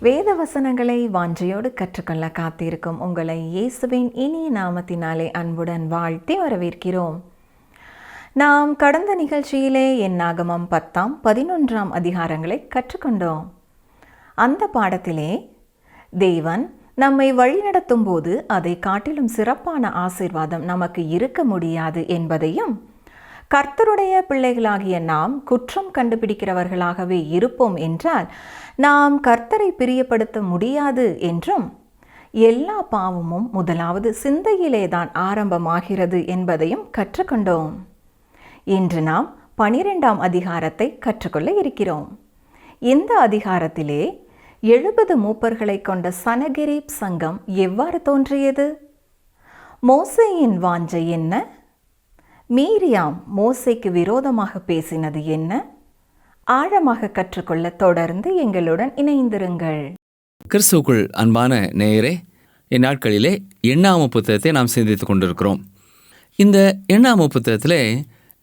வேத வசனங்களை வாஞ்சையோடு கற்றுக்கொள்ள காத்திருக்கும் உங்களை இயேசுவின் இனிய நாமத்தினாலே அன்புடன் வாழ்த்தி வரவேற்கிறோம். நாம் கடந்த நிகழ்ச்சியிலே என்னாகமம் 10, 11 அதிகாரங்களை கற்றுக்கொண்டோம். அந்த பாடத்திலே தேவன் நம்மை வழிநடத்தும் போது அதை காட்டிலும் சிறப்பான ஆசீர்வாதம் நமக்கு இருக்க முடியாது என்பதையும், கர்த்தருடைய பிள்ளைகளாகிய நாம் குற்றம் கண்டுபிடிக்கிறவர்களாகவே இருப்போம் என்றால் நாம் கர்த்தரை பிரியப்படுத்த முடியாது என்றும், எல்லா பாவமும் முதலாவது சிந்தையிலே தான் ஆரம்பமாகிறது என்பதையும் கற்றுக்கொண்டோம். இன்று நாம் 12ஆம் அதிகாரத்தை கற்றுக்கொள்ள இருக்கிறோம். இந்த அதிகாரத்திலே 70 மூப்பர்களை கொண்ட சனகெரிப் சங்கம் எவ்வாறு தோன்றியது? மோசேயின் வாஞ்சை என்ன? மீரியாம் மோசேக்கு விரோதமாக பேசினது என்ன? ஆழமாக கற்றுக்கொள்ள தொடர்ந்து எங்களுடன் இணைந்திருங்கள். கிறிஸ்துவுக்குள் அன்பான நேயரே, இந்நாட்களிலே எண்ணாம புத்தகத்தை நாம் சிந்தித்துக் கொண்டிருக்கிறோம். இந்த எண்ணாம புத்தகத்திலே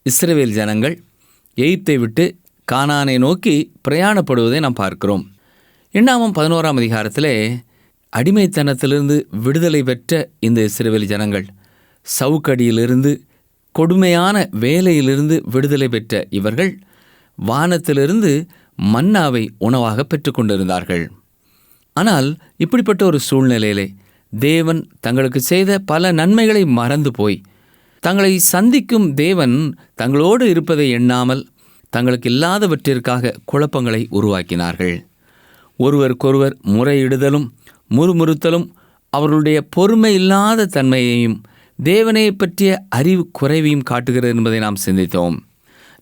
இஸ்ரவேல் ஜனங்கள் எகிப்தை விட்டு கானானை நோக்கி பிரயாணப்படுவதை நாம் பார்க்கிறோம். எண்ணாமம் 11ஆம் அதிகாரத்திலே அடிமைத்தனத்திலிருந்து விடுதலை பெற்ற இந்த இஸ்ரவேல் ஜனங்கள், சவுக்கடியிலிருந்து கொடுமையான வேலையிலிருந்து விடுதலை பெற்ற இவர்கள் வானத்திலிருந்து மன்னாவை உணவாக பெற்றுக்கொண்டிருந்தார்கள். ஆனால் இப்படிப்பட்ட ஒரு சூழ்நிலையிலே தேவன் தங்களுக்கு செய்த பல நன்மைகளை மறந்து போய், தங்களை சந்திக்கும் தேவன் தங்களோடு இருப்பதை எண்ணாமல் தங்களுக்கு இல்லாதவற்றிற்காக குழப்பங்களை உருவாக்கினார்கள். ஒருவருக்கொருவர் முறையிடுதலும் முறுமுறுத்தலும் அவர்களுடைய பொறுமை இல்லாத தன்மையையும் தேவனை பற்றிய அறிவு குறைவையும் காட்டுகிறது என்பதை நாம் சிந்தித்தோம்.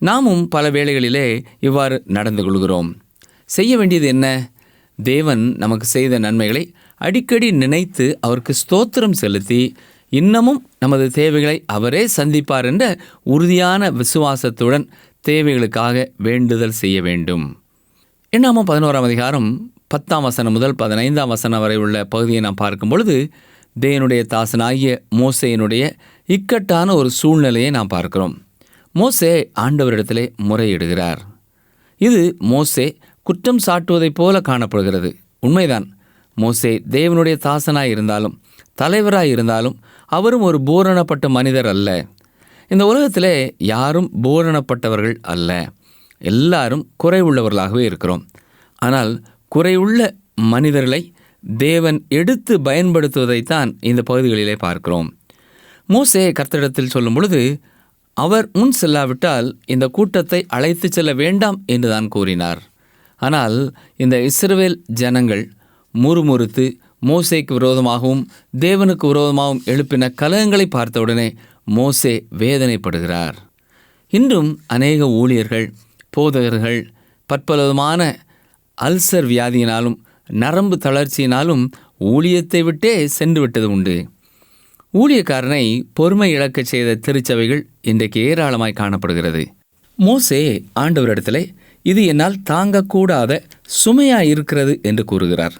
நாமும் பல வேளைகளிலே இவ்வாறு நடந்து கொள்கிறோம். செய்ய வேண்டியது என்ன? தேவன் நமக்கு செய்த நன்மைகளை அடிக்கடி நினைத்து அவருக்கு ஸ்தோத்திரம் செலுத்தி, இன்னமும் நமது தேவைகளை அவரே சந்திப்பார் என்ற உறுதியான விசுவாசத்துடன் தேவைகளுக்காக வேண்டுதல் செய்ய வேண்டும். எண்ணாமம் 11ஆம் அதிகாரம் 10ஆம் வசனம் முதல் 15ஆம் வசனம் வரை உள்ள பகுதியை நாம் பார்க்கும் பொழுது, தேவனுடைய தாசனாகிய மோசேயினுடைய இக்கட்டான ஒரு சூழ்நிலையை நாம் பார்க்கிறோம். மோசே ஆண்டவரிடத்திலே முறையிடுகிறார். இது மோசே குற்றம் சாட்டுவதைப் போல காணப்படுகிறது. உண்மைதான். மோசே தேவனுடைய தாசனாய் இருந்தாலும் தலைவராய் இருந்தாலும் அவரும் ஒரு பூரணப்பட்ட மனிதர் அல்ல. இந்த உலகத்திலே யாரும் பூரணப்பட்டவர்கள் அல்ல. எல்லாரும் குறைவுள்ளவர்களாகவே இருக்கிறோம். ஆனால் குறையுள்ள மனிதர்களை தேவன் எடுத்து பயன்படுத்துவதைத்தான் இந்த பகுதிகளிலே பார்க்கிறோம். மோசே கர்த்தரிடத்தில் சொல்லும் பொழுது, அவர் முன் செல்லாவிட்டால் இந்த கூட்டத்தை அழைத்து செல்ல வேண்டாம் என்றுதான் கூறினார். ஆனால் இந்த இஸ்ரவேல் ஜனங்கள் முறுமுறுத்து மோசேக்கு விரோதமாகவும் தேவனுக்கு விரோதமாகவும் எழுப்பின கலகங்களை பார்த்தவுடனே மோசே வேதனைப்படுகிறார். இன்றும் அநேக ஊழியர்கள், போதகர்கள் பற்பலவிதமான அல்சர் வியாதியினாலும் நரம்பு தளர்ச்சியினாலும் ஊழியத்தை விட்டே சென்று விட்டது உண்டு. ஊழியக்காரனை பொறுமை இழக்கச் செய்த திருச்சபைகள் இன்றைக்கு ஏராளமாய் காணப்படுகிறது. மோசே ஆண்டவரிடத்திலே இது என்னால் தாங்கக்கூடாத சுமையாய் இருக்கிறது என்று கூறுகிறார்.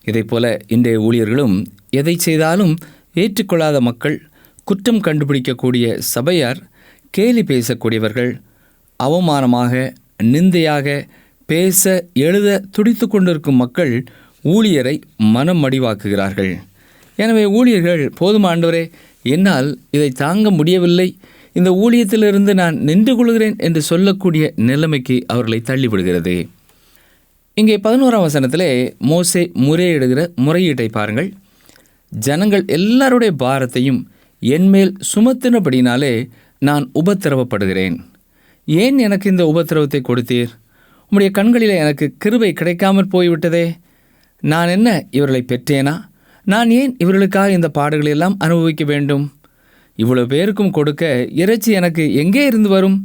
இதைப்போல இன்றைய ஊழியர்களும் எதை செய்தாலும் ஏற்றுக்கொள்ளாத மக்கள், குற்றம் கண்டுபிடிக்கக்கூடிய சபையார், கேலி பேசக்கூடியவர்கள், அவமானமாக நிந்தையாக பேச எழுத துடித்து கொண்டிருக்கும் மக்கள் ஊழியரை மனம் மடிவாக்குகிறார்கள். எனவே ஊழியர்கள், போதும் ஆண்டவரே, என்னால் இதை தாங்க முடியவில்லை, இந்த ஊழியத்திலிருந்து நான் நின்று கொள்கிறேன் என்று சொல்லக்கூடிய நிலைமைக்கு அவர்களை தள்ளிவிடுகிறது. இங்கே 11ஆம் வசனத்திலே மோசே முறையிடுகிற முறையீட்டை பாருங்கள். ஜனங்கள் எல்லாருடைய பாரத்தையும் என்மேல் சுமத்தினபடினாலே நான் உபத்திரவப்படுகிறேன். ஏன் எனக்கு இந்த உபத்திரவத்தை கொடுத்தீர்? உம்முடைய கண்களில் எனக்கு கிருபை கிடைக்காமற் போய்விட்டதே. நான் என்ன இவர்களை பெற்றேனா? நான் ஏன் இவர்களுக்காக இந்த பாடுகளெல்லாம் அனுபவிக்க வேண்டும்? இவ்வளவு பேருக்கும் கொடுக்க இறைச்சி எனக்கு எங்கே இருந்து வரும்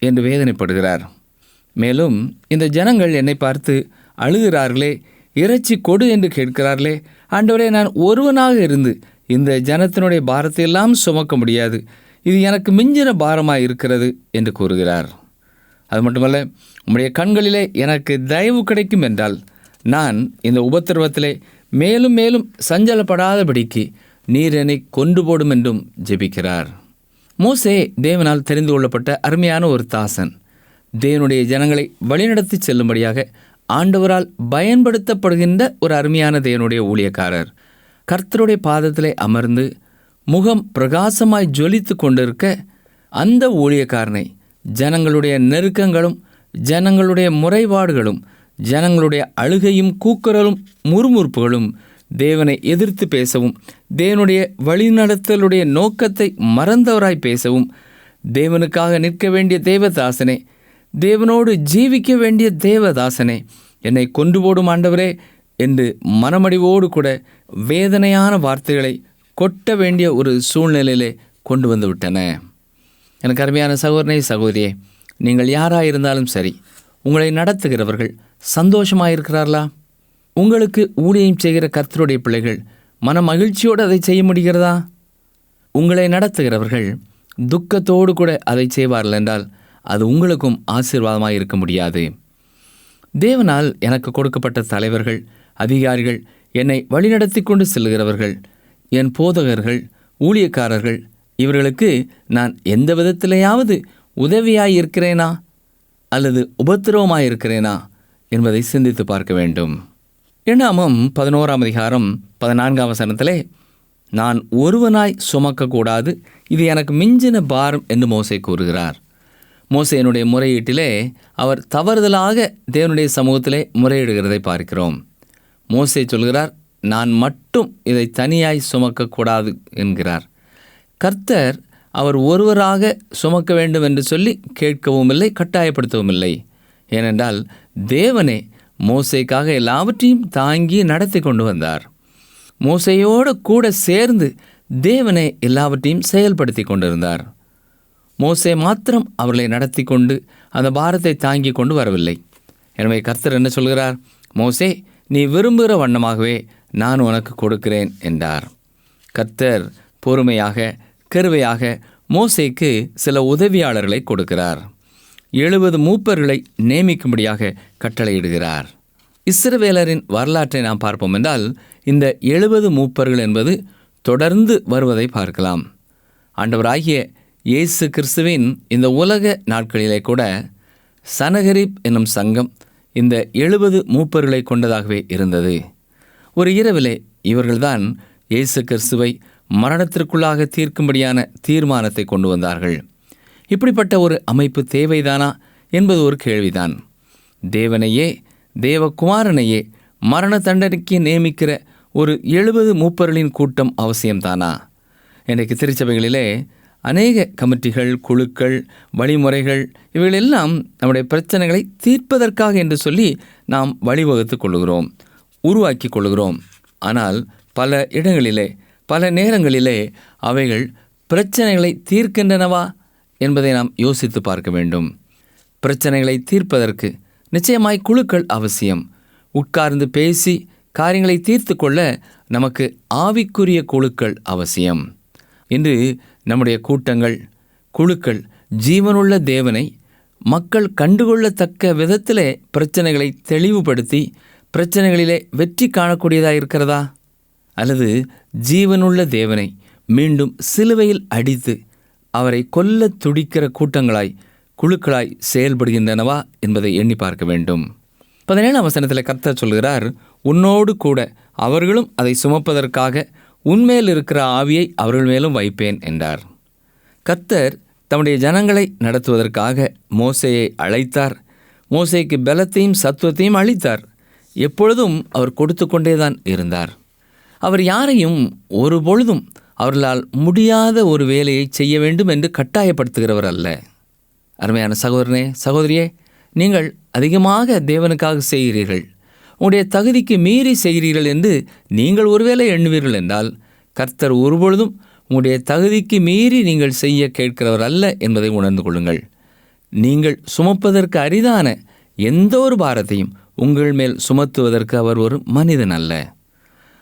என்று வேதனைப்படுகிறார். மேலும் இந்த ஜனங்கள் என்னை பார்த்து அழுகிறார்களே, இறைச்சி கொடு என்று கேட்கிறார்களே, ஆண்டவரே, நான் ஒருவனாக இருந்து இந்த ஜனத்தினுடைய பாரத்தையெல்லாம் சுமக்க முடியாது, இது எனக்கு மிஞ்சின பாரமாக இருக்கிறது என்று கூறுகிறார். அது மட்டுமல்ல, உம்முடைய கண்களிலே எனக்கு தயவு கிடைக்கும் என்றால் நான் இந்த உபத்திரவத்திலே மேலும் மேலும் சஞ்சலப்படாதபடிக்கு நீர் என்னை கொண்டு போடும் என்றும் ஜெபிக்கிறார். மோசே தேவனால் தெரிந்து கொள்ளப்பட்ட அருமையான ஒரு தாசன். தேவனுடைய ஜனங்களை வழிநடத்தி செல்லும்படியாக ஆண்டவரால் பயன்படுத்தப்படுகின்ற ஒரு அருமையான தேவனுடைய ஊழியக்காரர். கர்த்தருடைய பாதத்திலே அமர்ந்து முகம் பிரகாசமாய் ஜொலித்து கொண்டிருக்க அந்த ஊழியக்காரனை ஜனங்களுடைய நெருக்கங்களும் ஜனங்களுடைய முறைப்பாடுகளும் ஜனங்களுடைய அழுகையும் கூக்குரலும் முறுமுறுப்புகளும் தேவனை எதிர்த்து பேசவும், தேவனுடைய வழிநடத்தலுடைய நோக்கத்தை மறந்தவராய் பேசவும், தேவனுக்காக நிற்க வேண்டிய தேவதாசனே, தேவனோடு ஜீவிக்க வேண்டிய தேவதாசனே, என்னை கொண்டு போடும் ஆண்டவரே என்று மனமடிவோடு கூட வேதனையான வார்த்தைகளை கொட்ட வேண்டிய ஒரு சூழ்நிலையிலே கொண்டு வந்து விட்டன. எனக்கு அருமையான சகோதரனே, சகோதரியே, நீங்கள் யாராயிருந்தாலும் சரி, உங்களை நடத்துகிறவர்கள் சந்தோஷமாயிருக்கிறார்களா? உங்களுக்கு ஊழியம் செய்கிற கர்த்தருடைய பிள்ளைகள் மன மகிழ்ச்சியோடு அதை செய்ய முடிகிறதா? உங்களை நடத்துகிறவர்கள் துக்கத்தோடு கூட அதை செய்வார்கள் என்றால் அது உங்களுக்கும் ஆசீர்வாதமாக இருக்க முடியாது. தேவனால் எனக்கு கொடுக்கப்பட்ட தலைவர்கள், அதிகாரிகள், என்னை வழிநடத்தி கொண்டு செல்கிறவர்கள், என் போதகர்கள், ஊழியக்காரர்கள், இவர்களுக்கு நான் எந்த விதத்திலேயாவது உதவியாயிருக்கிறேனா அல்லது உபத்திரவமாயிருக்கிறேனா என்பதை சிந்தித்து பார்க்க வேண்டும். எண்ணாமம் 11:14 நான் ஒருவனாய் சுமக்கக்கூடாது, இது எனக்கு மிஞ்சின பாரம் என்று மோசே கூறுகிறார். மோசேனுடைய முறையீட்டிலே அவர் தவறுதலாக தேவனுடைய சமூகத்திலே முறையிடுகிறதை பார்க்கிறோம். மோசே சொல்கிறார், நான் மட்டும் இதை தனியாய் சுமக்கக்கூடாது என்கிறார். கர்த்தர் அவர் ஒருவராக சுமக்க வேண்டும் என்று சொல்லி கேட்கவும் இல்லை, கட்டாயப்படுத்தவும் இல்லை. ஏனென்றால் தேவனே மோசேக்காக எல்லாவற்றையும் தாங்கி நடத்தி கொண்டு வந்தார். மோசேயோடு கூட சேர்ந்து தேவனே எல்லாவற்றையும் செயல்படுத்தி கொண்டிருந்தார். மோசே மாத்திரம் அவர்களை நடத்தி கொண்டு அந்த பாரத்தை தாங்கி கொண்டு வரவில்லை. எனவே கர்த்தர் என்ன சொல்கிறார்? மோசே, நீ விரும்புகிற வண்ணமாகவே நான் உனக்கு கொடுக்கிறேன் என்றார். கர்த்தர் பொறுமையாக கிருபையாக மோசேக்கு சில உதவியாளர்களை கொடுக்கிறார். 70 மூப்பர்களை நியமிக்கும்படியாக கட்டளையிடுகிறார். இஸ்ரவேலரின் வரலாற்றை நாம் பார்ப்போம் என்றால் இந்த 70 மூப்பர்கள் என்பது தொடர்ந்து வருவதை பார்க்கலாம். ஆண்டவராகிய இயேசு கிறிஸ்துவின் இந்த உலக நாட்களிலே கூட சனகரிப் என்னும் சங்கம் இந்த 70 மூப்பர்களை கொண்டதாகவே இருந்தது. ஒரு இரவிலே இவர்கள்தான் இயேசு கிறிஸ்துவை மரணத்திற்குள்ளாக தீர்க்கும்படியான தீர்மானத்தை கொண்டு வந்தார்கள். இப்படிப்பட்ட ஒரு அமைப்பு தேவைதானா என்பது ஒரு கேள்விதான். தேவனையே, தேவகுமாரனையே மரண தண்டனைக்கு நியமிக்கிற ஒரு 70 மூப்பர்களின் கூட்டம் அவசியம்தானா? இன்றைக்கு திருச்சபைகளிலே அநேக கமிட்டிகள், குழுக்கள், வழிமுறைகள் இவைகளெல்லாம் நம்முடைய பிரச்சனைகளை தீர்ப்பதற்காக என்று சொல்லி நாம் வழிவகுத்து கொள்கிறோம், உருவாக்கி கொள்கிறோம். ஆனால் பல இடங்களிலே பல நேரங்களிலே அவைகள் பிரச்சனைகளை தீர்க்கின்றனவா என்பதை நாம் யோசித்து பார்க்க வேண்டும். பிரச்சனைகளை தீர்ப்பதற்கு நிச்சயமாய் குழுக்கள் அவசியம். உட்கார்ந்து பேசி காரியங்களை தீர்த்து கொள்ள நமக்கு ஆவிக்குரிய குழுக்கள் அவசியம். இன்று நம்முடைய கூட்டங்கள், குழுக்கள் ஜீவனுள்ள தேவனை மக்கள் கண்டுகொள்ளத்தக்க விதத்திலே பிரச்சனைகளை தெளிவுபடுத்தி பிரச்சனைகளிலே வெற்றி காணக்கூடியதாக இருக்கிறதா? அல்லது ஜீவனுள்ள தேவனை மீண்டும் சிலுவையில் அடித்து அவரை கொல்ல துடிக்கிற கூட்டங்களாய், குழுக்களாய் செயல்படுகின்றனவா என்பதை எண்ணி பார்க்க வேண்டும். 17ஆம் வசனத்தில் கர்த்தர் சொல்கிறார், உன்னோடு கூட அவர்களும் அதை சுமப்பதற்காக உன்மேல் இருக்கிற ஆவியை அவர்கள் மேலும் வைப்பேன் என்றார். கர்த்தர் தம்முடைய ஜனங்களை நடத்துவதற்காக மோசேயை அழைத்தார். மோசேக்கு பலத்தையும் சத்துவத்தையும் அளித்தார். எப்பொழுதும் அவர் கொடுத்து கொண்டேதான் இருந்தார். அவர் யாரையும் ஒரு பொழுதும் அவர்களால் முடியாத ஒரு வேலையை செய்ய வேண்டும் என்று கட்டாயப்படுத்துகிறவர் அல்ல. அருமையான சகோதரனே, சகோதரியே, நீங்கள் அதிகமாக தேவனுக்காக செய்கிறீர்கள், உங்களுடைய தகுதிக்கு மீறி செய்கிறீர்கள் என்று நீங்கள் ஒருவேளை எண்ணுவீர்கள் என்றால் கர்த்தர் ஒருபொழுதும் உங்களுடைய தகுதிக்கு மீறி நீங்கள் செய்ய கேட்கிறவர் அல்ல என்பதை உணர்ந்து கொள்ளுங்கள். நீங்கள் சுமப்பதற்கு அரிதான எந்த ஒரு பாரத்தையும் உங்கள் மேல் சுமத்துவதற்கு அவர் ஒரு மனிதன் அல்ல.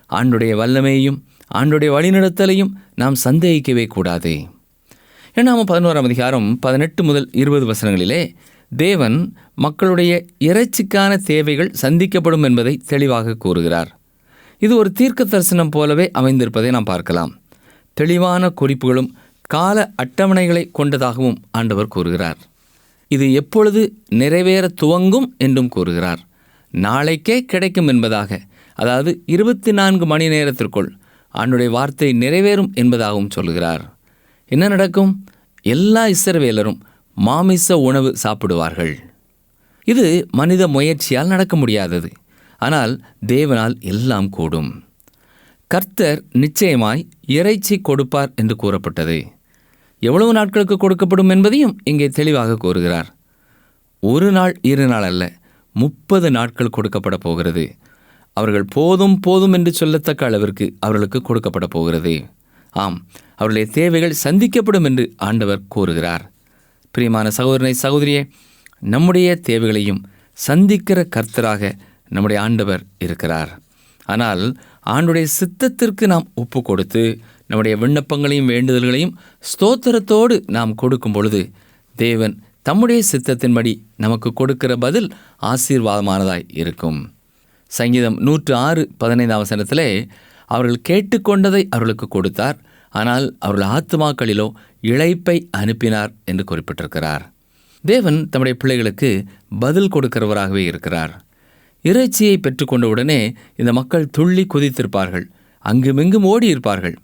ஆண்டுடைய வல்லமையையும் ஆண்டுடைய வழிநடத்தலையும் நாம் சந்தேகிக்கவே கூடாது. எண்ணாமம் 11:18 முதல் 20 வசனங்களிலே தேவன் மக்களுடைய இறைச்சிக்கான தேவைகள் சந்திக்கப்படும் என்பதை தெளிவாக கூறுகிறார். இது ஒரு தீர்க்க தரிசனம் போலவே அமைந்திருப்பதை நாம் பார்க்கலாம். தெளிவான குறிப்புகளும் கால அட்டவணைகளை கொண்டதாகவும் ஆண்டவர் கூறுகிறார். இது எப்பொழுது நிறைவேற துவங்கும் என்றும் கூறுகிறார். நாளைக்கே கிடைக்கும் என்பதாக, அதாவது 24 மணி நேரத்திற்குள் ஆண்டுடைய வார்த்தை நிறைவேறும் என்பதாகவும் சொல்கிறார். என்ன நடக்கும்? எல்லா இஸ்ரவேலரும் மாமிச உணவு சாப்பிடுவார்கள். இது மனித முயற்சியால் நடக்க முடியாதது. ஆனால் தேவனால் எல்லாம் கூடும். கர்த்தர் நிச்சயமாய் இறைச்சி கொடுப்பார் என்று கூறப்பட்டது. எவ்வளவு நாட்களுக்கு கொடுக்கப்படும் என்பதையும் இங்கே தெளிவாக கூறுகிறார். 1 நாள் 2 நாள் அல்ல, 30 நாட்கள் கொடுக்கப்பட போகிறது. அவர்கள் போதும் போதும் என்று சொல்லத்தக்க அளவிற்கு அவர்களுக்கு கொடுக்கப்பட போகிறது. ஆம், அவருடைய தேவைகள் சந்திக்கப்படும் என்று ஆண்டவர் கூறுகிறார். பிரியமான சகோதரனை சகோதரியே, நம்முடைய தேவைகளையும் சந்திக்கிற கர்த்தராக நம்முடைய ஆண்டவர் இருக்கிறார். ஆனால் ஆண்டுடைய சித்தத்திற்கு நாம் ஒப்பு கொடுத்து நம்முடைய விண்ணப்பங்களையும் வேண்டுதல்களையும் ஸ்தோத்திரத்தோடு நாம் கொடுக்கும் பொழுது தேவன் தம்முடைய சித்தத்தின்படி நமக்கு கொடுக்கிற பதில் ஆசீர்வாதமானதாய் இருக்கும். சங்கீதம் 106:15 அவர்கள் கேட்டுக்கொண்டதை அவர்களுக்கு கொடுத்தார், ஆனால் அவர்கள் ஆத்துமாக்களிலோ இளைப்பை அனுப்பினார் என்று குறிப்பிட்டிருக்கிறார். தேவன் தம்முடைய பிள்ளைகளுக்கு பதில் கொடுக்கிறவராகவே இருக்கிறார். இறைச்சியை பெற்றுக்கொண்டவுடனே இந்த மக்கள் துள்ளி குதித்திருப்பார்கள், அங்குமிங்கும் ஓடியிருப்பார்கள்.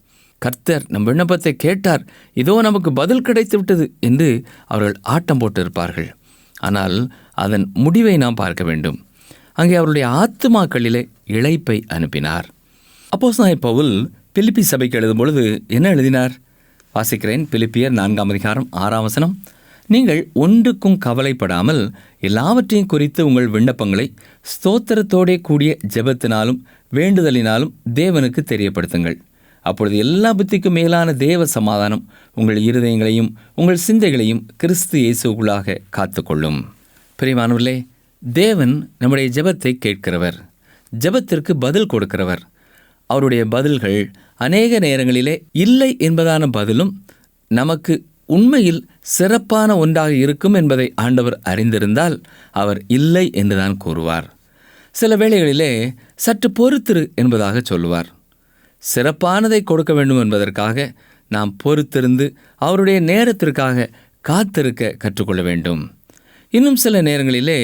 கர்த்தர் நம் விண்ணப்பத்தை கேட்டார், இதோ நமக்கு பதில் கிடைத்து விட்டது என்று அவர்கள் ஆட்டம் போட்டிருப்பார்கள். ஆனால் அதன் முடிவை நாம் பார்க்க வேண்டும். அங்கே அவருடைய ஆத்துமாக்களிலே இளைப்பை அனுப்பினார். அப்போஸ்தலனாகிய பவுல் பிலிப்பி சபைக்கு எழுதும் பொழுது என்ன எழுதினார்? வாசிக்கிறேன். பிலிப்பியர் 4:6 நீங்கள் ஒன்றுக்கும் கவலைப்படாமல் எல்லாவற்றையும் குறித்து உங்கள் விண்ணப்பங்களை ஸ்தோத்திரத்தோடே கூடிய ஜெபத்தினாலும் வேண்டுதலினாலும் தேவனுக்கு தெரியப்படுத்துங்கள். அப்பொழுது எல்லா புத்திக்கும் மேலான தேவ சமாதானம் உங்கள் இருதயங்களையும் உங்கள் சிந்தைகளையும் கிறிஸ்து இயேசுவுக்குள்ளாக காத்துக்கொள்ளும். பிரியமானவர்களே, தேவன் நம்முடைய ஜெபத்தை கேட்கிறவர், ஜெபத்திற்கு பதில் கொடுக்கிறவர். அவருடைய பதில்கள் அநேக நேரங்களிலே இல்லை என்பதான பதிலும் நமக்கு உண்மையில் சிறப்பான ஒன்றாக இருக்கும் என்பதை ஆண்டவர் அறிந்திருந்தால் அவர் இல்லை என்றுதான் கூறுவார். சில வேளைகளிலே சற்று பொறுத்திரு என்பதாக சொல்லுவார். சிறப்பானதை கொடுக்க வேண்டும் என்பதற்காக நாம் பொறுத்திருந்து அவருடைய நேரத்திற்காக காத்திருக்க கற்றுக்கொள்ள வேண்டும். இன்னும் சில நேரங்களிலே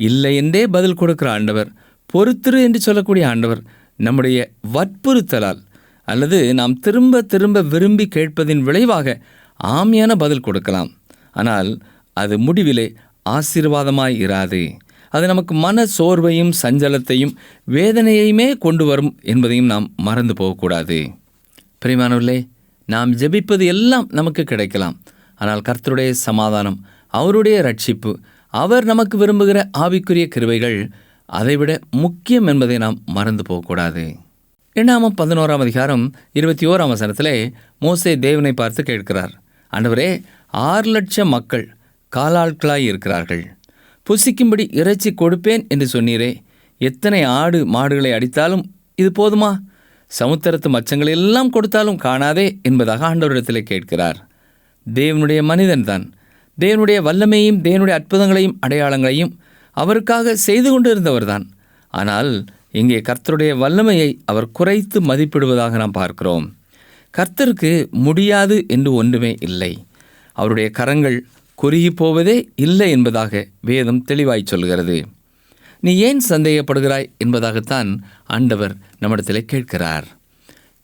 இல்லை என்றே பதில் கொடுக்கிற ஆண்டவர், பொறுத்திரு என்று சொல்லக்கூடிய ஆண்டவர் நம்முடைய வற்புறுத்தலால் அல்லது நாம் திரும்ப திரும்ப விரும்பி கேட்பதின் விளைவாக ஆமையான பதில் கொடுக்கலாம். ஆனால் அது முடிவிலே ஆசீர்வாதமாய் இராது. அது நமக்கு மன சோர்வையும் சஞ்சலத்தையும் வேதனையுமே கொண்டு வரும் என்பதையும் நாம் மறந்து போகக்கூடாது. பிரியமானவர்களே, நாம் ஜெபிப்பது எல்லாம் நமக்கு கிடைக்கலாம். ஆனால் கர்த்தருடைய சமாதானம், அவருடைய ரட்சிப்பு, அவர் நமக்கு விரும்புகிற ஆவிக்குரிய கிருபைகள் அதைவிட முக்கியம் என்பதை நாம் மறந்து போகக்கூடாது. எண்ணாகமம் 11:21 மோசே தேவனை பார்த்து கேட்கிறார், ஆண்டவரே, 6 லட்சம் மக்கள் காலாட்களாய் இருக்கிறார்கள், புசிக்கும்படி இறைச்சி கொடுப்பேன் என்று சொன்னீரே, எத்தனை ஆடு மாடுகளை அடித்தாலும் இது போதுமா? சமுத்திரத்து மச்சங்களை எல்லாம் கொடுத்தாலும் காணாதே என்பதாக ஆண்டவரிடத்தில் கேட்கிறார். தேவனுடைய மனிதன்தான். தேவனுடைய வல்லமையும் தேவனுடைய அற்புதங்களையும் அடையாளங்களையும் அவருக்காக செய்து கொண்டு இருந்தவர்தான். ஆனால் இங்கே கர்த்தருடைய வல்லமையை அவர் குறைத்து மதிப்பிடுவதாக நாம் பார்க்கிறோம். கர்த்தருக்கு முடியாது என்று ஒன்றுமே இல்லை. அவருடைய கரங்கள் குறுகி போவதே இல்லை என்பதாக வேதம் தெளிவாய் சொல்கிறது. நீ ஏன் சந்தேகப்படுகிறாய் என்பதாகத்தான் ஆண்டவர் நம்மிடத்தில் கேட்கிறார்.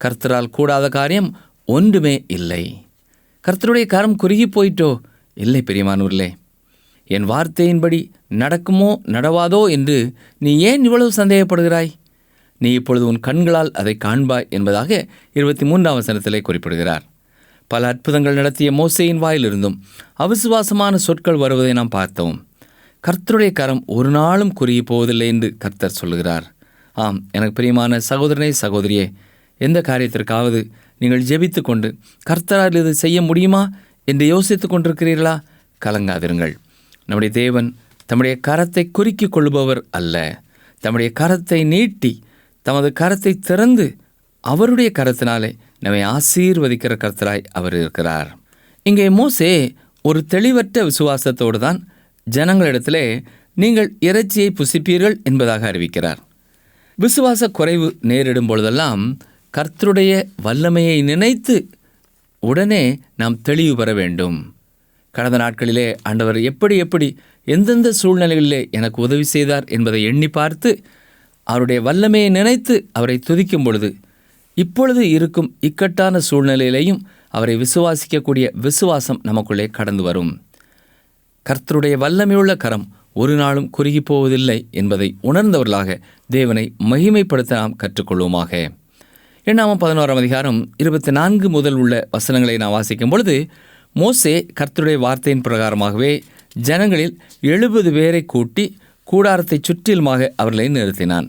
கர்த்தரால் கூடாத காரியம் ஒன்றுமே இல்லை. கர்த்தருடைய கரம் குறுகி போயிட்டோ? இல்லை பிரியமானவர்களே. என் வார்த்தையின்படி நடக்குமோ நடவாதோ என்று நீ ஏன் இவ்வளவு சந்தேகப்படுகிறாய்? நீ இப்பொழுது உன் கண்களால் அதை காண்பாய் என்பதாக 23 குறிப்பிடுகிறார். பல அற்புதங்கள் நடத்திய மோசேயின் வாயிலிருந்தும் அவிசுவாசமான சொற்கள் வருவதை நாம் பார்த்தோம். கர்த்தருடைய கரம் ஒரு நாளும் குறுகி போவதில்லை என்று கர்த்தர் சொல்கிறார். ஆம், எனக்கு பிரியமான சகோதரனே சகோதரியே, எந்த காரியத்திற்காவது நீங்கள் ஜெபித்து கொண்டு கர்த்தரால் இது செய்ய முடியுமா என்று யோசித்து கொண்டிருக்கிறீர்களா? கலங்காதிருங்கள். நம்முடைய தேவன் தம்முடைய கரத்தை குறுக்கிக் கொள்பவர் அல்ல. தம்முடைய கரத்தை நீட்டி தமது கரத்தை திறந்து அவருடைய கரத்தினாலே நம்மை ஆசீர்வதிக்கிற கர்த்தராய் அவர் இருக்கிறார். இங்கே மோசே ஒரு தெளிவற்ற விசுவாசத்தோடு தான் ஜனங்களிடத்திலே நீங்கள் இறைச்சியை புசிப்பீர்கள் என்பதாக அறிவிக்கிறார். விசுவாச குறைவு நேரிடும் பொழுதெல்லாம் கர்த்தருடைய வல்லமையை நினைத்து உடனே நாம் தெளிவு பெற வேண்டும். கடந்த நாட்களிலே ஆண்டவர் எப்படி எந்தெந்த சூழ்நிலைகளிலே எனக்கு உதவி செய்தார் என்பதை எண்ணி பார்த்து அவருடைய வல்லமையை நினைத்து அவரை துதிக்கும் பொழுது இப்பொழுது இருக்கும் இக்கட்டான சூழ்நிலையிலையும் அவரை விசுவாசிக்கக்கூடிய விசுவாசம் நமக்குள்ளே கடந்து வரும். கர்த்தருடைய வல்லமையுள்ள கரம் ஒரு நாளும் குறுகி போவதில்லை என்பதை உணர்ந்தவர்களாக தேவனை மகிமைப்படுத்த நாம் கற்றுக்கொள்வோமாக. எண்ணாகமம் 11ஆம் அதிகாரம் 24 முதல் உள்ள வசனங்களை நாம் வாசிக்கும் பொழுது, மோசே கர்த்தருடைய வார்த்தையின் பிரகாரமாகவே ஜனங்களில் 70 பேரை கூட்டி கூடாரத்தை சுற்றிலுமாக அவர்களை நிறுத்தினான்.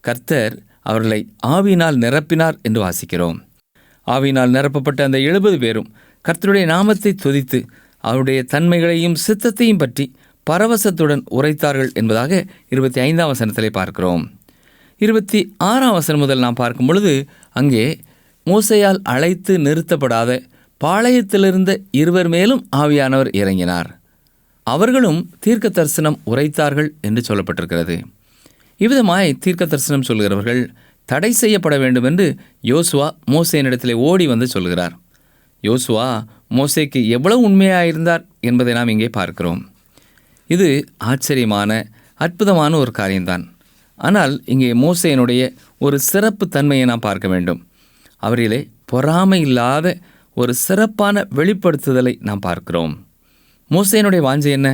கர்த்தர் அவர்களை ஆவியினால் நிரப்பினார் என்று வாசிக்கிறோம். ஆவியினால் நிரப்பப்பட்ட அந்த 70 பேரும் கர்த்தருடைய நாமத்தை துதித்து அவருடைய தன்மைகளையும் சித்தத்தையும் பற்றி பரவசத்துடன் உரைத்தார்கள் என்பதாக 25ஆம் வசனத்திலே பார்க்கிறோம். 26ஆம் வசனம் முதல் நாம் பார்க்கும் பொழுது, அங்கே மோசேயால் அழைத்து நிறுத்தப்படாத பாளையத்திலிருந்த 2 மேலும் ஆவியானவர் இறங்கினார். அவர்களும் தீர்க்க தரிசனம் உரைத்தார்கள் என்று சொல்லப்பட்டிருக்கிறது. இவ்விதமாய் தீர்க்க தரிசனம் சொல்கிறவர்கள் தடை செய்யப்பட வேண்டும் என்று யோசுவா மோசேயினிடத்திலே ஓடி வந்து சொல்கிறார். யோசுவா மோசேக்கு எவ்வளவு உண்மையாயிருந்தார் என்பதை நாம் இங்கே பார்க்கிறோம். இது ஆச்சரியமான அற்புதமான ஒரு காரியம்தான். ஆனால் இங்கே மோசேயினுடைய ஒரு சிறப்பு தன்மையை நாம் பார்க்க வேண்டும். அவரிலே பொறாமை இல்லாத ஒரு சிறப்பான வெளிப்படுத்துதலை நாம் பார்க்கிறோம். மோசேயினுடைய வாஞ்சை என்ன?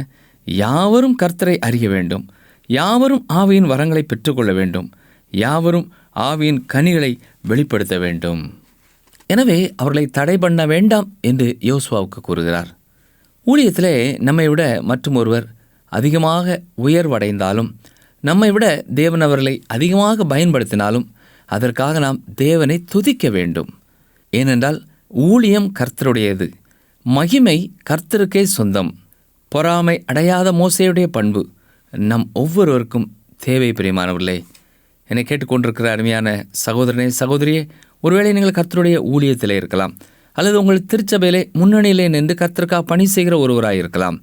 யாவரும் கர்த்தரை அறிய வேண்டும், யாவரும் ஆவியின் வரங்களை பெற்றுக்கொள்ள வேண்டும், யாவரும் ஆவியின் கனிகளை வெளிப்படுத்த வேண்டும். எனவே அவர்களை தடை பண்ண வேண்டாம் என்று யோசுவாவுக்கு கூறுகிறார். ஊழியத்திலே நம்மை விட மற்றும் ஒருவர் அதிகமாக உயர்வடைந்தாலும், நம்மை விட தேவன் அவர்களை அதிகமாக பயன்படுத்தினாலும் அதற்காக நாம் தேவனை துதிக்க வேண்டும். ஏனென்றால் ஊழியம் கர்த்தருடையது, மகிமை கர்த்தருக்கே சொந்தம். பொறாமை அடையாத மோசேயுடைய பண்பு நம் ஒவ்வொருவருக்கும் தேவை. பிரியமானவர்களே, என்னை கேட்டுக்கொண்டிருக்கிற அருமையான சகோதரனே சகோதரியே, ஒருவேளை நீங்கள் கர்த்தருடைய ஊழியத்திலே இருக்கலாம், அல்லது உங்கள் திருச்சபையிலே முன்னணியிலே நின்று கர்த்தருக்காக பணி செய்கிற ஒருவராக இருக்கலாம்.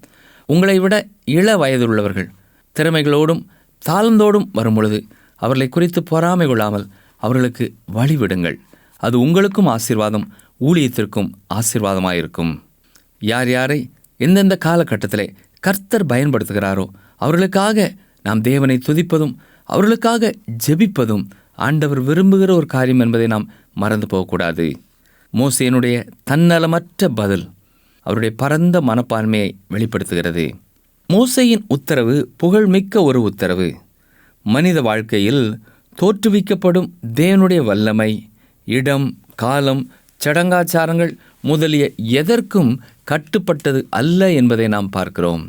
உங்களை விட இள வயதுள்ளவர்கள் திறமைகளோடும் தாளந்தோடும் வரும் பொழுது அவர்களை குறித்து பொறாமை கொள்ளாமல் அவர்களுக்கு வழிவிடுங்கள். அது உங்களுக்கும் ஆசீர்வாதம், ஊழியத்திற்கும் ஆசீர்வாதமாயிருக்கும். யார் யாரை எந்தெந்த காலகட்டத்திலே கர்த்தர் பயன்படுத்துகிறாரோ அவர்களுக்காக நாம் தேவனை துதிப்பதும் அவர்களுக்காக ஜெபிப்பதும் ஆண்டவர் விரும்புகிற ஒரு காரியம் என்பதை நாம் மறந்து போகக்கூடாது. மோசேயினுடைய தன்னலமற்ற பதில் அவருடைய பரந்த மனப்பான்மையை வெளிப்படுத்துகிறது. மோசேயின் உத்தரவு புகழ்மிக்க ஒரு உத்தரவு. மனித வாழ்க்கையில் தோற்றுவிக்கப்படும் தேவனுடைய வல்லமை இடம், காலம், சடங்காச்சாரங்கள் முதலிய எதற்கும் கட்டுப்பட்டது அல்ல என்பதை நாம் பார்க்கிறோம்.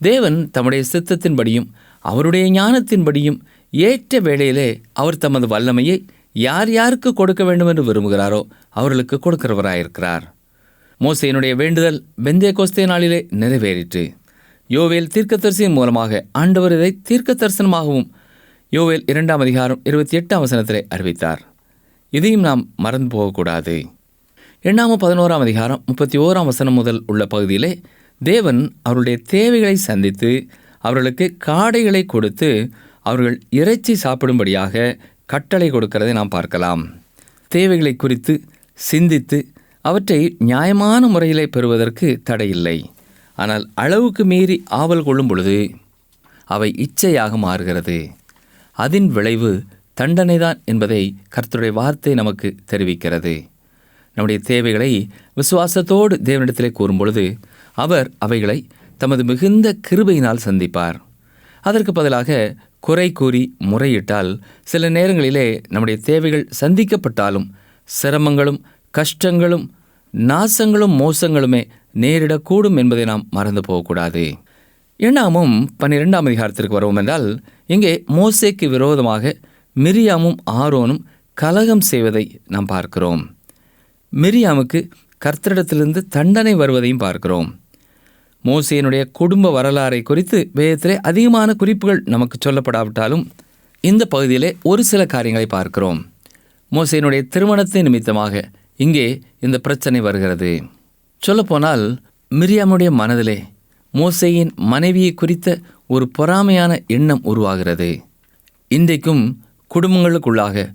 தேவன் தம்முடைய சித்தத்தின்படியும் அவருடைய ஞானத்தின்படியும் ஏற்ற வேளையிலே அவர் தமது வல்லமையை யார் யாருக்கு கொடுக்க வேண்டும் என்று விரும்புகிறாரோ அவர்களுக்கு கொடுக்கிறவராயிருக்கிறார். மோசேயினுடைய வேண்டுதல் பெந்தேகோஸ்தே நாளிலே நிறைவேறிற்று. யோவேல் தீர்க்கதரிசியின் மூலமாக ஆண்டவர் இதை தீர்க்க தரிசனமாகவும் யோவேல் 2ஆம் அதிகாரம் 28ஆம் வசனத்திலே அறிவித்தார். இதையும் நாம் மறந்து போகக்கூடாது. எண்ணாகமம் 11ஆம் அதிகாரம் 31ஆம் வசனம் முதல் உள்ள பகுதியிலே தேவன் அவருடைய தேவைகளை சந்தித்து அவர்களுக்கு காடைகளை கொடுத்து அவர்கள் இறைச்சி சாப்பிடும்படியாக கட்டளை கொடுக்கிறதை நாம் பார்க்கலாம். தேவைகளை குறித்து சிந்தித்து அவற்றை நியாயமான முறையிலே பெறுவதற்கு தடையில்லை. ஆனால் அளவுக்கு மீறி ஆவல் கொள்ளும் பொழுது அவை இச்சையாக மாறுகிறது. அதன் விளைவு தண்டனைதான் என்பதை கர்த்தருடைய வார்த்தை நமக்கு தெரிவிக்கிறது. நம்முடைய தேவைகளை விசுவாசத்தோடு தேவனிடத்திலே கூறும் பொழுது அவர் அவைகளை தமது மிகுந்த கிருபையினால் சந்திப்பார். அதற்கு பதிலாக குறை கூறி முறையிட்டால் சில நேரங்களிலே நம்முடைய தேவைகள் சந்திக்கப்பட்டாலும் சிரமங்களும் கஷ்டங்களும் நாசங்களும் மோசங்களுமே நேரிடக்கூடும் என்பதை நாம் மறந்து போகக்கூடாது. எண்ணாகமம் 12ஆம் அதிகாரத்திற்கு வருவோம் என்றால், இங்கே மோசேக்கு விரோதமாக மிரியாமும் ஆரோனும் கலகம் செய்வதை நாம் பார்க்கிறோம். மிரியாமுக்கு கர்த்தரிடத்திலிருந்து தண்டனை வருவதையும் பார்க்கிறோம். மோசேயினுடைய குடும்ப வரலாறை குறித்து வேதத்திலே அதிகமான குறிப்புகள் நமக்கு சொல்லப்படாவிட்டாலும் இந்த பகுதியிலே ஒரு சில காரியங்களை பார்க்கிறோம். மோசேயினுடைய திருமணத்தின் நிமித்தமாக இங்கே இந்த பிரச்சனை வருகிறது. சொல்லப்போனால் மிரியாமுடைய மனதிலே மோசேயின் மனைவியை குறித்த ஒரு பொறாமையான எண்ணம் உருவாகிறது. இன்றைக்கும் குடும்பங்களுக்குள்ளாக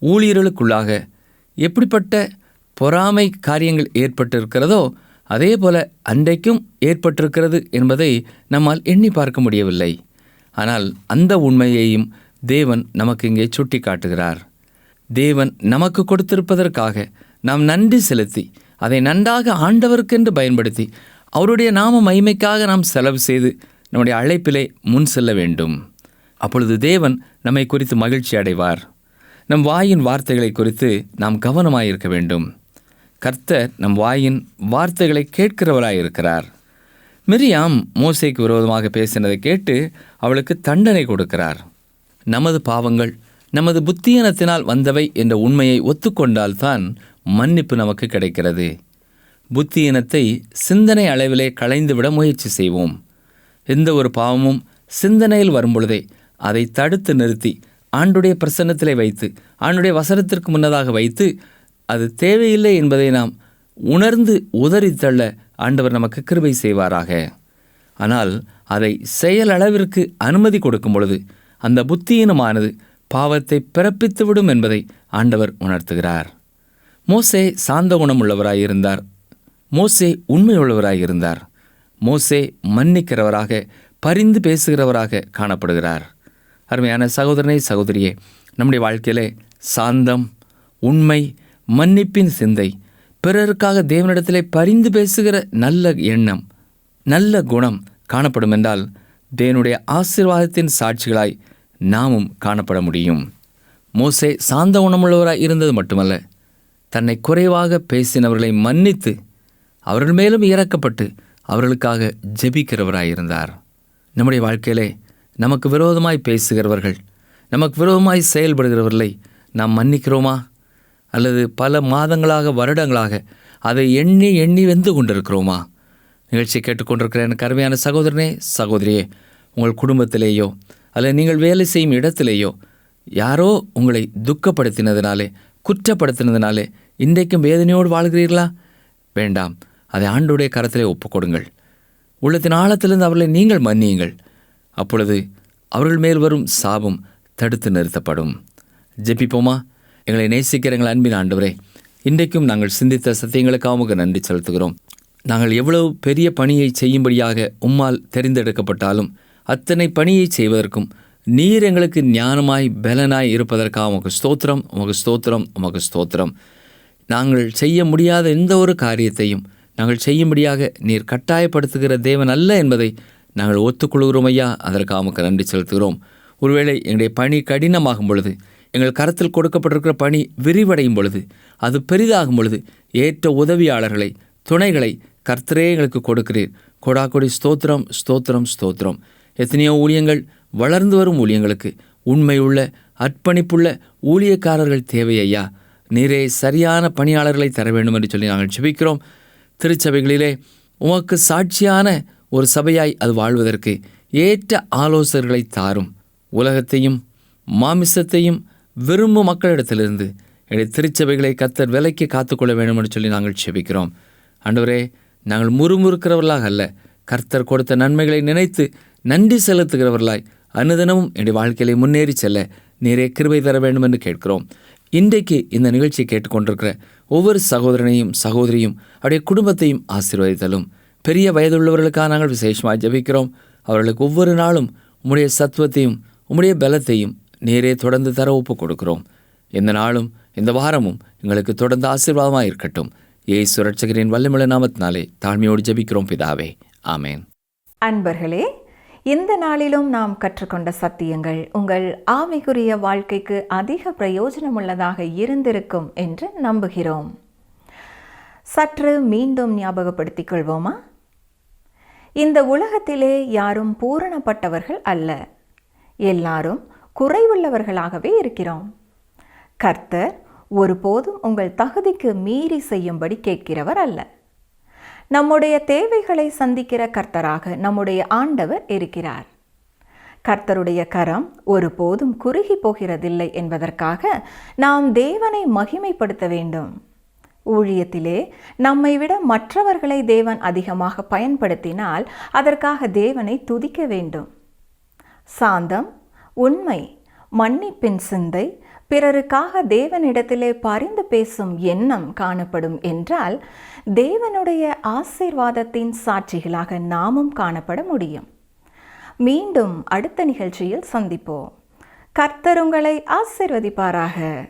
ஊழியர்களுக்குள்ளாக எப்படிப்பட்ட பொறாமை காரியங்கள் ஏற்பட்டிருக்கிறதோ அதே போல அன்றைக்கும் ஏற்பட்டிருக்கிறது என்பதை நம்மால் எண்ணி பார்க்க முடியவில்லை. ஆனால் அந்த உண்மையையும் தேவன் நமக்கு இங்கே சுட்டி காட்டுகிறார். தேவன் நமக்கு கொடுத்திருப்பதற்காக நாம் நன்றி செலுத்தி அதை நன்றாக ஆண்டவருக்கென்று பயன்படுத்தி அவருடைய நாம மகிமைக்காக நாம் செலவு செய்து நம்முடைய அழைப்பிலே முன் செல்ல வேண்டும். அப்பொழுது தேவன் நம்மை குறித்து மகிழ்ச்சி அடைவார். நம் வாயின் வார்த்தைகளை குறித்து நாம் கவனமாயிருக்க வேண்டும். கர்த்தர் நம் வாயின் வார்த்தைகளை கேட்கிறவராயிருக்கிறார். மிரியாம் மோசேக்கு விரோதமாக பேசினதை கேட்டு அவளுக்கு தண்டனை கொடுக்கிறார். நமது பாவங்கள் நமது புத்தியீனத்தினால் வந்தவை என்ற உண்மையை ஒத்துக்கொண்டால்தான் மன்னிப்பு நமக்கு கிடைக்கிறது. புத்தியீனத்தை சிந்தனை அளவிலே களைந்துவிட முயற்சி செய்வோம். எந்த ஒரு பாவமும் சிந்தனையில் வரும்பொழுதே அதை தடுத்து நிறுத்தி ஆண்டுடைய பிரசன்னத்திலே வைத்து ஆண்டுடைய வசனத்திற்கு முன்னதாக வைத்து அது தேவையில்லை என்பதை நாம் உணர்ந்து உதறித்தள்ள ஆண்டவர் நமக்கு கிருபை செய்வாராக. ஆனால் அதை செயலளவிற்கு அனுமதி கொடுக்கும் பொழுது அந்த புத்தியீனமானது பாவத்தை பிறப்பித்துவிடும் என்பதை ஆண்டவர் உணர்த்துகிறார். மோசே சாந்த குணம் உள்ளவராயிருந்தார். மோசே உண்மையுள்ளவராயிருந்தார். மோசே மன்னிக்கிறவராக பரிந்து பேசுகிறவராக காணப்படுகிறார். அருமையான சகோதரனே சகோதரியே, நம்முடைய வாழ்க்கையிலே சாந்தம், உண்மை, மன்னிப்பின் சிந்தை, பிறருக்காக தேவனிடத்திலே பரிந்து பேசுகிற நல்ல எண்ணம், நல்ல குணம் காணப்படும் என்றால் தேவனுடைய ஆசீர்வாதத்தின் சாட்சிகளாய் நாமும் காணப்பட முடியும். மோசே சாந்த குணமுள்ளவராய் இருந்தது மட்டுமல்ல, தன்னை குறைவாக பேசினவர்களை மன்னித்து அவர்கள் மேலும் இறக்கப்பட்டு அவர்களுக்காக ஜெபிக்கிறவராயிருந்தார். நம்முடைய வாழ்க்கையிலே நமக்கு விரோதமாய் பேசுகிறவர்கள், நமக்கு விரோதமாய் செயல்படுகிறவர்களை நாம் மன்னிக்கிறோமா? அல்லது பல மாதங்களாக வருடங்களாக அதை எண்ணி எண்ணி வெந்து கொண்டிருக்கிறோமா? நிகழ்ச்சி கேட்டுக்கொண்டிருக்கிற எனக்கு அருமையான சகோதரனே சகோதரியே, உங்கள் குடும்பத்திலேயோ அல்லது நீங்கள் வேலை செய்யும் இடத்திலேயோ யாரோ உங்களை துக்கப்படுத்தினதினாலே, குற்றப்படுத்தினதினாலே இன்றைக்கும் வேதனையோடு வாழ்கிறீர்களா? வேண்டாம், அதை ஆண்டவருடைய கரத்திலே ஒப்புக்கொடுங்கள். உள்ளத்தின் ஆழத்திலிருந்து அவர்களை நீங்கள் மன்னியுங்கள். அப்பொழுது அவர்கள் மேல் வரும் சாபம் தடுத்து நிறுத்தப்படும். ஜெபிப்போமா? எங்களை நேசிக்கிற எங்கள் அன்பின் ஆண்டவரே, இன்றைக்கும் நாங்கள் சிந்தித்த சத்தியங்களுக்காக உமக்கு நன்றி செலுத்துகிறோம். நாங்கள் எவ்வளவு பெரிய பணியை செய்யும்படியாக உம்மால் தெரிந்தெடுக்கப்பட்டாலும் அத்தனை பணியை செய்வதற்கும் நீர் எங்களுக்கு ஞானமாய் பலனாய் இருப்பதற்காக உமக்கு ஸ்தோத்திரம், உமக்கு ஸ்தோத்திரம், உமக்கு ஸ்தோத்திரம். நாங்கள் செய்ய முடியாத எந்த ஒரு காரியத்தையும் நாங்கள் செய்யும்படியாக நீர் கட்டாயப்படுத்துகிற தேவன் அல்ல என்பதை நாங்கள் ஒத்துக்கொள்கிறோம் ஐயா. அதற்காக உமக்கு நன்றி செலுத்துகிறோம். ஒருவேளை எங்களுடைய பணி கடினமாகும் பொழுது, எங்கள் கரத்தில் கொடுக்கப்பட்டிருக்கிற பணி விரிவடையும் பொழுது, அது பெரிதாகும் பொழுது ஏற்ற உதவியாளர்களை, துணைகளை கர்த்தரே எங்களுக்கு கொடுக்கிறீர். கொடாக்கொடி ஸ்தோத்திரம், ஸ்தோத்திரம், ஸ்தோத்திரம். எத்தனையோ ஊழியங்கள், வளர்ந்து வரும் ஊழியங்களுக்கு உண்மையுள்ள அர்ப்பணிப்புள்ள ஊழியக்காரர்கள் தேவை ஐயா. நீரே சரியான பணியாளர்களை தர வேண்டும் என்று சொல்லி நாங்கள் ஜெபிக்கிறோம். திருச்சபைகளிலே உமக்கு சாட்சியான ஒரு சபையாய் அது வாழ்வதற்கு ஏற்ற ஆலோசகர்களை தாரும். உலகத்தையும் மாமிசத்தையும் விரும்பும் மக்களிடத்திலிருந்து எங்களுடைய திருச்சபைகளை கர்த்தர் விலைக்கு காத்துக்கொள்ள வேண்டும் என்று சொல்லி நாங்கள் ஜெபிக்கிறோம். ஆண்டவரே, நாங்கள் முறுமுறுக்கிறவர்களாக அல்ல, கர்த்தர் கொடுத்த நன்மைகளை நினைத்து நன்றி செலுத்துகிறவர்களாய் அனுதினமும் என்னுடைய வாழ்க்கையிலே முன்னேறி செல்ல நீரே கிருபை தர வேண்டும் என்று கேட்கிறோம். இன்றைக்கு இந்த நிகழ்ச்சியை கேட்டுக்கொண்டிருக்கிற ஒவ்வொரு சகோதரனையும் சகோதரியும் அவருடைய குடும்பத்தையும் ஆசீர்வதித்தலும். பெரிய வயதுள்ளவர்களுக்காக நாங்கள் விசேஷமாக ஜெபிக்கிறோம். அவர்களுக்கு ஒவ்வொரு நாளும் உம்முடைய சத்துவத்தையும் உம்முடைய பலத்தையும் நீரே தொடர்ந்து தர ஒப்புக் கொடுக்கிறோம். இந்த நாளும் இந்த வாரமும் எங்களுக்கு தொடர்ந்து ஆசீர்வாதமாக இருக்கட்டும். இயேசு ரட்சகரின் வல்லமையுள்ள நாமத்தினாலே தாழ்மையோடு ஜெபிக்கிறோம் பிதாவே, ஆமேன். அன்பர்களே, இந்த நாளிலும் நாம் கற்றுக்கொண்ட சத்தியங்கள் உங்கள் ஆவிக்குரிய வாழ்க்கைக்கு அதிக பிரயோஜனமுள்ளதாக இருந்திருக்கும் என்று நம்புகிறோம். சற்று மீண்டும் ஞாபகப்படுத்திக் கொள்வோமா? இந்த உலகத்திலே யாரும் பூரணப்பட்டவர்கள் அல்ல, எல்லாரும் குறைவுள்ளவர்களாகவே இருக்கிறோம். கர்த்தர் ஒருபோதும் உங்கள் தகுதிக்கு மீறி செய்யும்படி கேட்கிறவர் அல்ல. நம்முடைய தேவைகளை சந்திக்கிற கர்த்தராக நம்முடைய ஆண்டவர் இருக்கிறார். கர்த்தருடைய கரம் ஒருபோதும் குறுகி போகிறதில்லை என்பதற்காக நாம் தேவனை மகிமைப்படுத்த வேண்டும். ஊழியத்திலே நம்மை விட மற்றவர்களை தேவன் அதிகமாக பயன்படுத்தினால் அதற்காக தேவனை துதிக்க வேண்டும். சாந்தம், உண்மை, மன்னிப்பின் சிந்தை, பிறருக்காக தேவனிடத்திலே பரிந்து பேசும் எண்ணம் காணப்படும் என்றால் தேவனுடைய ஆசீர்வாதத்தின் சாட்சிகளாக நாமும் காணப்பட முடியும். மீண்டும் அடுத்த நிகழ்ச்சியில் சந்திப்போம். கர்த்தர் உங்களை ஆசீர்வதிப்பாராக.